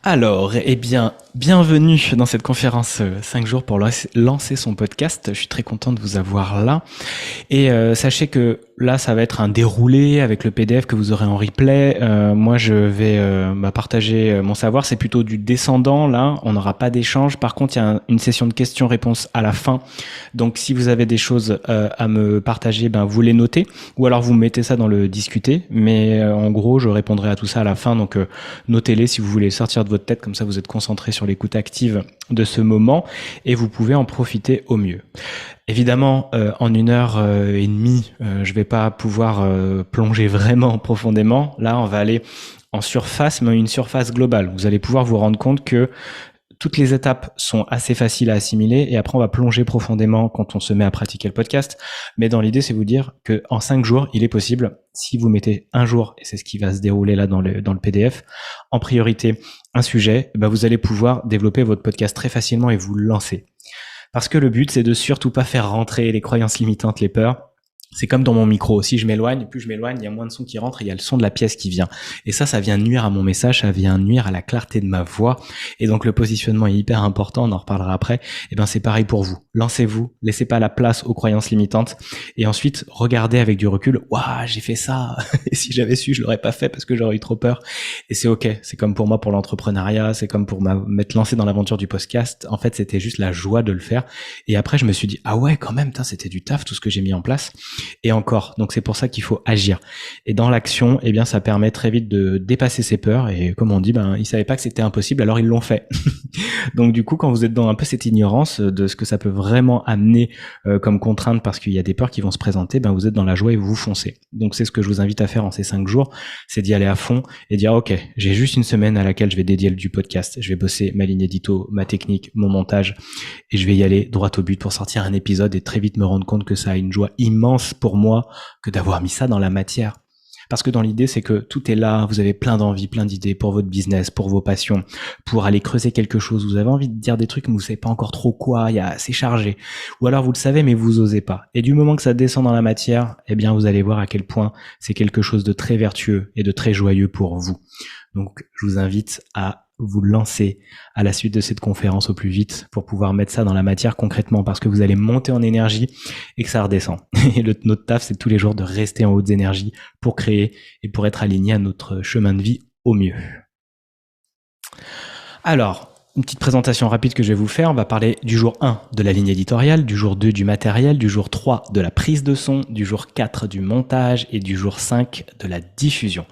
Alors, eh bien, bienvenue dans cette conférence 5 jours pour lancer son podcast. Je suis très content de vous avoir là. Et sachez que là, ça va être un déroulé avec le PDF que vous aurez en replay. Moi, je vais partager mon savoir. C'est plutôt du descendant, là. On n'aura pas d'échange. Par contre, il y a une session de questions-réponses à la fin. Donc, si vous avez des choses à me partager, vous les notez. Ou alors, vous mettez ça dans le discuter. Mais en gros, je répondrai à tout ça à la fin. Donc, notez-les si vous voulez sortir de votre tête. Comme ça, vous êtes concentré sur l'écoute active de ce moment. Et vous pouvez en profiter au mieux. Évidemment, en 1 heure et demie, je vais pas pouvoir plonger vraiment profondément. Là, on va aller en surface, mais une surface globale. Vous allez pouvoir vous rendre compte que toutes les étapes sont assez faciles à assimiler et après on va plonger profondément quand on se met à pratiquer le podcast. Mais dans l'idée, c'est vous dire que en 5 jours, il est possible, si vous mettez un jour, et c'est ce qui va se dérouler là dans le PDF, en priorité un sujet, vous allez pouvoir développer votre podcast très facilement et vous lancer. Parce que le but, c'est de surtout pas faire rentrer les croyances limitantes, les peurs. C'est comme dans mon micro. Si je m'éloigne, plus je m'éloigne, il y a moins de son qui rentre et il y a le son de la pièce qui vient. Et ça vient nuire à mon message, ça vient nuire à la clarté de ma voix. Et donc, le positionnement est hyper important, on en reparlera après. Et c'est pareil pour vous. Lancez-vous, laissez pas la place aux croyances limitantes. Et ensuite, regardez avec du recul. Waouh, j'ai fait ça. Et si j'avais su, je l'aurais pas fait parce que j'aurais eu trop peur. Et c'est ok. C'est comme pour moi pour l'entrepreneuriat. C'est comme pour m'être lancé dans l'aventure du podcast. En fait, c'était juste la joie de le faire. Et après, je me suis dit, ah ouais, quand même, c'était du taf, tout ce que j'ai mis en place. Et encore, donc c'est pour ça qu'il faut agir. Et dans l'action, ça permet très vite de dépasser ses peurs. Et comme on dit, ils savaient pas que c'était impossible, alors ils l'ont fait. Donc du coup, quand vous êtes dans un peu cette ignorance de ce que ça peut vraiment amener comme contrainte, parce qu'il y a des peurs qui vont se présenter, vous êtes dans la joie et vous foncez. Donc c'est ce que je vous invite à faire en ces 5 jours, c'est d'y aller à fond et dire ok, j'ai juste une semaine à laquelle je vais dédier du podcast. Je vais bosser ma ligne édito, ma technique, mon montage, et je vais y aller droit au but pour sortir un épisode et très vite me rendre compte que ça a une joie immense pour moi que d'avoir mis ça dans la matière. Parce que dans l'idée, c'est que tout est là, vous avez plein d'envies, plein d'idées pour votre business, pour vos passions, pour aller creuser quelque chose. Vous avez envie de dire des trucs, mais vous savez pas encore trop quoi, c'est chargé. Ou alors vous le savez, mais vous osez pas. Et du moment que ça descend dans la matière, vous allez voir à quel point c'est quelque chose de très vertueux et de très joyeux pour vous. Donc, je vous invite à vous lancer à la suite de cette conférence au plus vite pour pouvoir mettre ça dans la matière concrètement, parce que vous allez monter en énergie et que ça redescend. Et notre taf, c'est tous les jours de rester en haute énergie pour créer et pour être aligné à notre chemin de vie au mieux. Alors, une petite présentation rapide que je vais vous faire. On va parler du jour 1 de la ligne éditoriale, du jour 2 du matériel, du jour 3 de la prise de son, du jour 4 du montage et du jour 5 de la diffusion.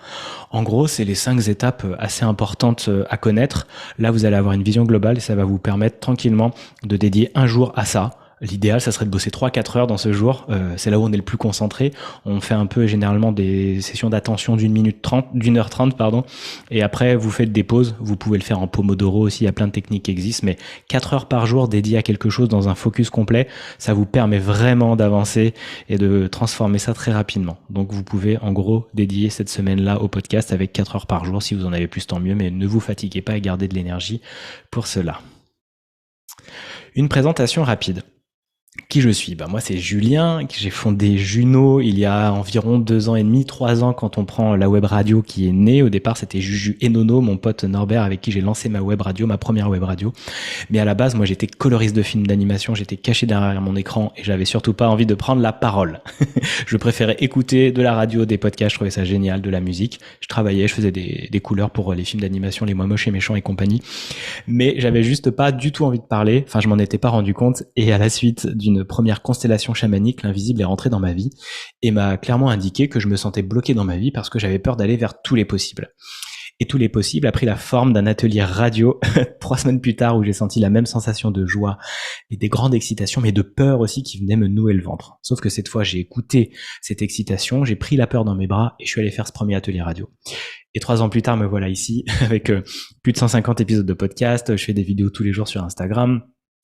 En gros, c'est les 5 étapes assez importantes à connaître. Là, vous allez avoir une vision globale et ça va vous permettre tranquillement de dédier un jour à ça. L'idéal, ça serait de bosser 3-4 heures dans ce jour. C'est là où on est le plus concentré. On fait un peu généralement des sessions d'attention d'1h30, pardon. Et après, vous faites des pauses. Vous pouvez le faire en Pomodoro aussi. Il y a plein de techniques qui existent. Mais 4 heures par jour dédiées à quelque chose dans un focus complet, ça vous permet vraiment d'avancer et de transformer ça très rapidement. Donc, vous pouvez en gros dédier cette semaine-là au podcast avec 4 heures par jour. Si vous en avez plus, tant mieux. Mais ne vous fatiguez pas et gardez de l'énergie pour cela. Une présentation rapide. Qui je suis ? Moi, c'est Julien, j'ai fondé Juno il y a environ 2 ans et demi, 3 ans quand on prend la web radio qui est née. Au départ, c'était Juju et Nono, mon pote Norbert, avec qui j'ai lancé ma web radio, ma première web radio. Mais à la base, moi, j'étais coloriste de films d'animation, j'étais caché derrière mon écran et j'avais surtout pas envie de prendre la parole. Je préférais écouter de la radio, des podcasts, je trouvais ça génial, de la musique. Je travaillais, je faisais des couleurs pour les films d'animation, les moins moches et méchants et compagnie. Mais j'avais juste pas du tout envie de parler, je m'en étais pas rendu compte. Et à la suite d'une première constellation chamanique, l'invisible est rentré dans ma vie et m'a clairement indiqué que je me sentais bloqué dans ma vie parce que j'avais peur d'aller vers tous les possibles. Et tous les possibles a pris la forme d'un atelier radio 3 semaines plus tard où j'ai senti la même sensation de joie et des grandes excitations, mais de peur aussi qui venaient me nouer le ventre. Sauf que cette fois, j'ai écouté cette excitation, j'ai pris la peur dans mes bras et je suis allé faire ce premier atelier radio. Et 3 ans plus tard, me voilà ici avec plus de 150 épisodes de podcast. Je fais des vidéos tous les jours sur Instagram.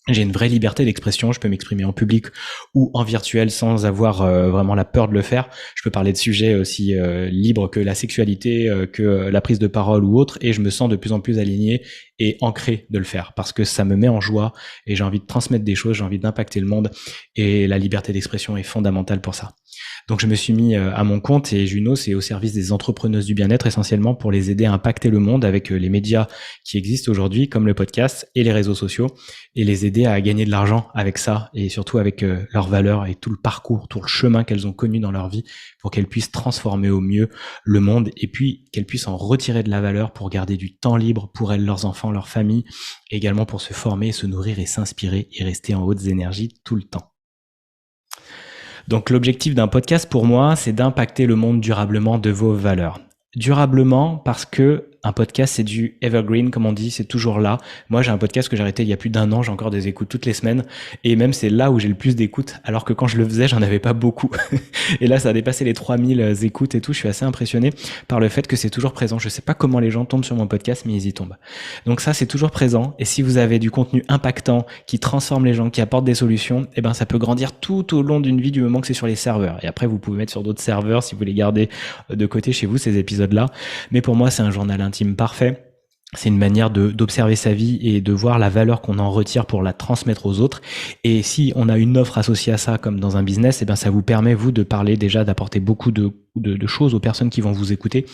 J'ai une vraie liberté d'expression, je peux m'exprimer en public ou en virtuel sans avoir vraiment la peur de le faire. Je peux parler de sujets aussi libres que la sexualité, que la prise de parole ou autre, et je me sens de plus en plus aligné et ancré de le faire parce que ça me met en joie et j'ai envie de transmettre des choses, j'ai envie d'impacter le monde et la liberté d'expression est fondamentale pour ça. Donc je me suis mis à mon compte et Juno, c'est au service des entrepreneuses du bien-être essentiellement pour les aider à impacter le monde avec les médias qui existent aujourd'hui comme le podcast et les réseaux sociaux et les aider à gagner de l'argent avec ça et surtout avec leurs valeurs et tout le parcours, tout le chemin qu'elles ont connu dans leur vie pour qu'elles puissent transformer au mieux le monde et puis qu'elles puissent en retirer de la valeur pour garder du temps libre pour elles, leurs enfants, leur famille, et également pour se former, se nourrir et s'inspirer et rester en hautes énergies tout le temps. Donc l'objectif d'un podcast pour moi, c'est d'impacter le monde durablement de vos valeurs. Durablement parce que un podcast, c'est du evergreen, comme on dit, c'est toujours là. Moi, j'ai un podcast que j'ai arrêté il y a plus d'1 an, j'ai encore des écoutes toutes les semaines. Et même, c'est là où j'ai le plus d'écoutes, alors que quand je le faisais, j'en avais pas beaucoup. Et là, ça a dépassé les 3000 écoutes et tout. Je suis assez impressionné par le fait que c'est toujours présent. Je sais pas comment les gens tombent sur mon podcast, mais ils y tombent. Donc ça, c'est toujours présent. Et si vous avez du contenu impactant, qui transforme les gens, qui apporte des solutions, eh ben, ça peut grandir tout au long d'une vie du moment que c'est sur les serveurs. Et après, vous pouvez mettre sur d'autres serveurs si vous les gardez de côté chez vous, ces épisodes-là. Mais pour moi, c'est un journal intime parfait. C'est une manière d'observer sa vie et de voir la valeur qu'on en retire pour la transmettre aux autres. Et si on a une offre associée à ça, comme dans un business, eh ben ça vous permet, vous, de parler déjà, d'apporter beaucoup de choses aux personnes qui vont vous écouter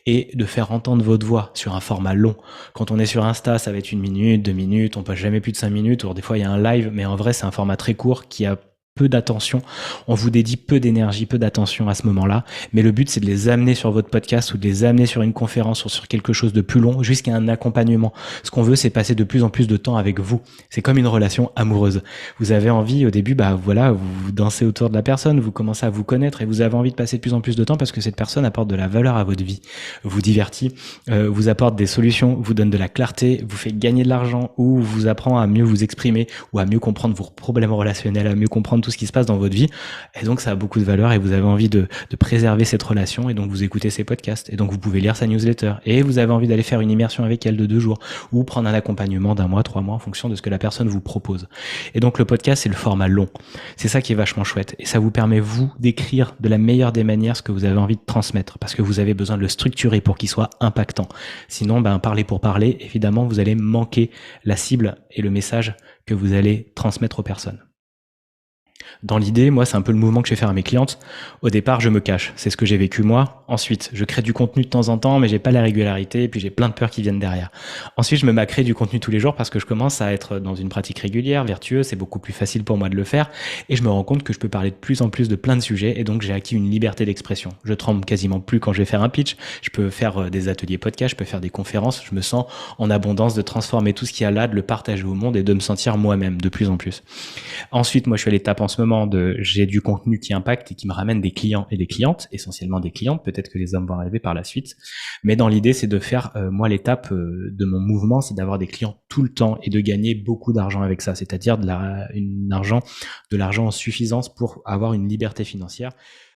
et de faire entendre votre voix sur un format long. Quand on est sur Insta, ça va être 1 minute, 2 minutes, on passe jamais plus de 5 minutes, ou des fois il y a un live, mais en vrai, c'est un format très court qui a peu d'attention, on vous dédie peu d'énergie, peu d'attention à ce moment-là, mais le but c'est de les amener sur votre podcast ou de les amener sur une conférence ou sur quelque chose de plus long jusqu'à un accompagnement. Ce qu'on veut, c'est passer de plus en plus de temps avec vous. C'est comme une relation amoureuse. Vous avez envie au début, vous dansez autour de la personne, vous commencez à vous connaître et vous avez envie de passer de plus en plus de temps parce que cette personne apporte de la valeur à votre vie, vous divertit, vous apporte des solutions, vous donne de la clarté, vous fait gagner de l'argent ou vous apprend à mieux vous exprimer ou à mieux comprendre vos problèmes relationnels, à mieux comprendre tout ce qui se passe dans votre vie. Et donc, ça a beaucoup de valeur et vous avez envie de préserver cette relation et donc vous écoutez ses podcasts et donc vous pouvez lire sa newsletter et vous avez envie d'aller faire une immersion avec elle de 2 jours ou prendre un accompagnement d'1 mois, 3 mois en fonction de ce que la personne vous propose. Et donc, le podcast, c'est le format long. C'est ça qui est vachement chouette et ça vous permet, vous, d'écrire de la meilleure des manières ce que vous avez envie de transmettre parce que vous avez besoin de le structurer pour qu'il soit impactant. Sinon, parler pour parler, évidemment, vous allez manquer la cible et le message que vous allez transmettre aux personnes. Dans l'idée, moi, c'est un peu le mouvement que je fais faire à mes clientes. Au départ, je me cache. C'est ce que j'ai vécu moi. Ensuite, je crée du contenu de temps en temps, mais j'ai pas la régularité et puis j'ai plein de peurs qui viennent derrière. Ensuite, je me mets à créer du contenu tous les jours parce que je commence à être dans une pratique régulière, vertueuse. C'est beaucoup plus facile pour moi de le faire et je me rends compte que je peux parler de plus en plus de plein de sujets et donc j'ai acquis une liberté d'expression. Je tremble quasiment plus quand je vais faire un pitch. Je peux faire des ateliers podcast, je peux faire des conférences. Je me sens en abondance de transformer tout ce qu'il y a là, de le partager au monde et de me sentir moi-même de plus en plus. Ensuite, moi, je suis à l'étape en ce moment j'ai du contenu qui impacte et qui me ramène des clients et des clientes, essentiellement des clientes, peut-être que les hommes vont arriver par la suite. Mais dans l'idée, c'est de faire, moi, l'étape de mon mouvement, c'est d'avoir des clients tout le temps et de gagner beaucoup d'argent avec ça, c'est-à-dire de l'argent en suffisance pour avoir une liberté financière.